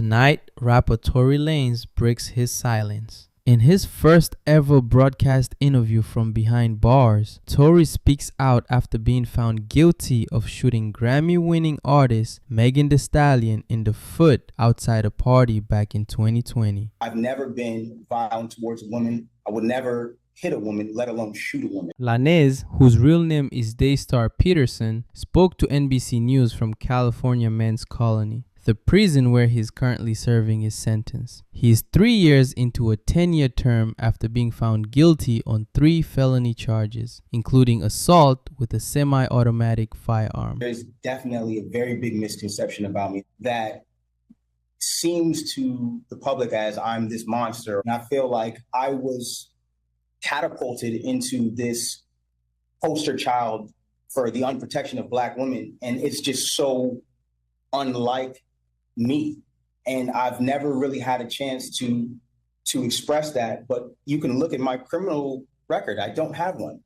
Tonight, rapper Tory Lanez breaks his silence. In his first ever broadcast interview from behind bars, Tory speaks out after being found guilty of shooting Grammy-winning artist Megan Thee Stallion in the foot outside a party back in 2020. I've never been violent towards a woman. I would never hit a woman, let alone shoot a woman. Lanez, whose real name is Daystar Peterson, spoke to NBC News from California Men's Colony, the prison where he is currently serving his sentence. He is 3 years into a 10-year term after being found guilty on 3 felony charges, including assault with a semi-automatic firearm. There's definitely a very big misconception about me that seems to the public as I'm this monster. And I feel like I was catapulted into this poster child for the unprotection of Black women. And it's just so unlike me. And I've never really had a chance to express that. But you can look at my criminal record. I don't have one.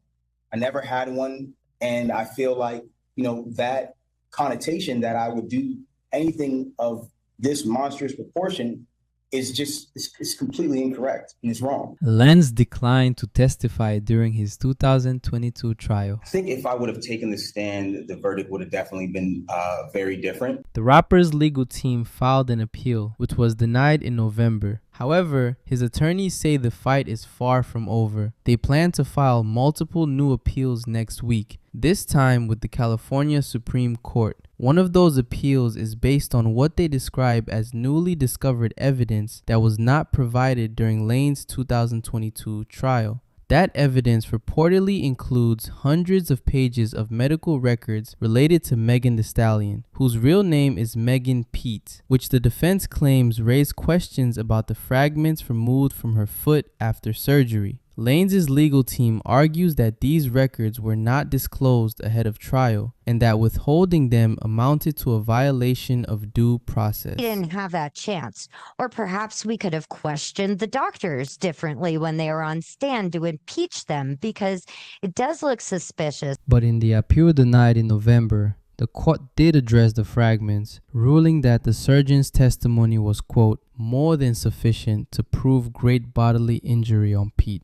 I never had one. And I feel like, that connotation that I would do anything of this monstrous proportion is completely incorrect and it's wrong. Lanez declined to testify during his 2022 trial. I think if I would have taken the stand, the verdict would have definitely been very different. The rapper's legal team filed an appeal, which was denied in November. However, his attorneys say the fight is far from over. They plan to file multiple new appeals next week, this time with the California Supreme Court. One of those appeals is based on what they describe as newly discovered evidence that was not provided during Lanez's 2022 trial. That evidence reportedly includes hundreds of pages of medical records related to Megan Thee Stallion, whose real name is Megan Pete, which the defense claims raised questions about the fragments removed from her foot after surgery. Lanez's legal team argues that these records were not disclosed ahead of trial and that withholding them amounted to a violation of due process. We didn't have that chance. Or perhaps we could have questioned the doctors differently when they were on stand to impeach them, because it does look suspicious. But in the appeal denied in November, the court did address the fragments, ruling that the surgeon's testimony was, quote, more than sufficient to prove great bodily injury on Pete.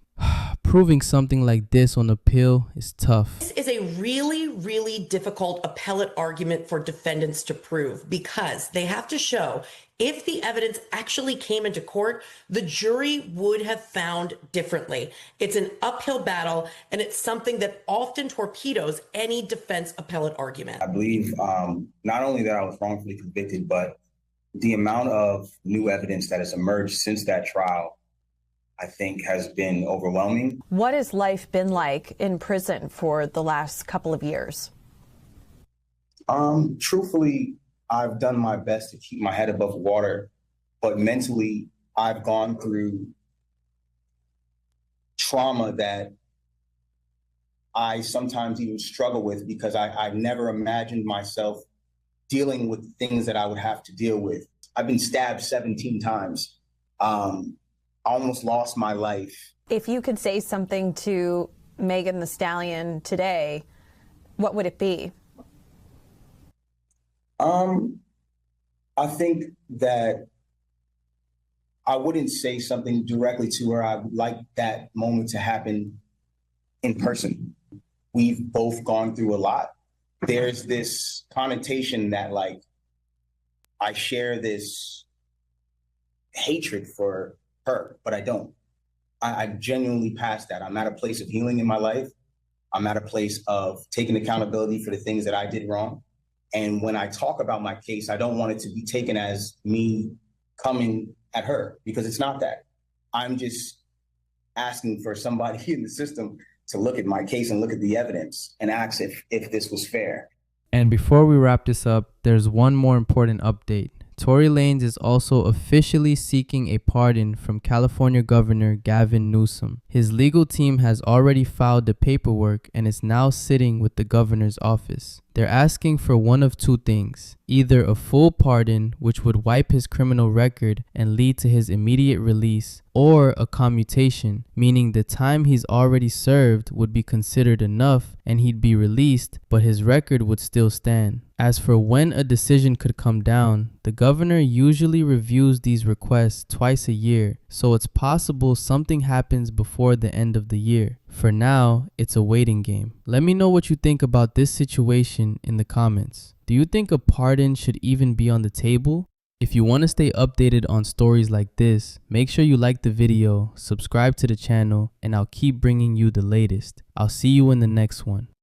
Proving something like this on appeal is tough. This is a really, really difficult appellate argument for defendants to prove, because they have to show if the evidence actually came into court, the jury would have found differently. It's an uphill battle, and it's something that often torpedoes any defense appellate argument. I believe not only that I was wrongfully convicted, but the amount of new evidence that has emerged since that trial, I think, has been overwhelming. What has life been like in prison for the last couple of years? Truthfully, I've done my best to keep my head above water, but mentally, I've gone through trauma that I sometimes even struggle with, because I never imagined myself dealing with things that I would have to deal with. I've been stabbed 17 times. I almost lost my life. If you could say something to Megan Thee Stallion today, what would it be? I think that I wouldn't say something directly to her. I would like that moment to happen in person. We've both gone through a lot. There's this connotation that, like, I share this hatred for her, but I don't. I genuinely passed that. I'm at a place of healing in my life. I'm at a place of taking accountability for the things that I did wrong. And when I talk about my case, I don't want it to be taken as me coming at her, because it's not that. I'm just asking for somebody in the system to look at my case and look at the evidence and ask if this was fair. And before we wrap this up, there's one more important update. Tory Lanez is also officially seeking a pardon from California Governor Gavin Newsom. His legal team has already filed the paperwork and is now sitting with the governor's office. They're asking for one of two things: either a full pardon, which would wipe his criminal record and lead to his immediate release, or a commutation, meaning the time he's already served would be considered enough and he'd be released, but his record would still stand. As for when a decision could come down, the governor usually reviews these requests twice a year, so it's possible something happens before the end of the year. For now, it's a waiting game. Let me know what you think about this situation in the comments. Do you think a pardon should even be on the table? If you want to stay updated on stories like this, make sure you like the video, subscribe to the channel, and I'll keep bringing you the latest. I'll see you in the next one.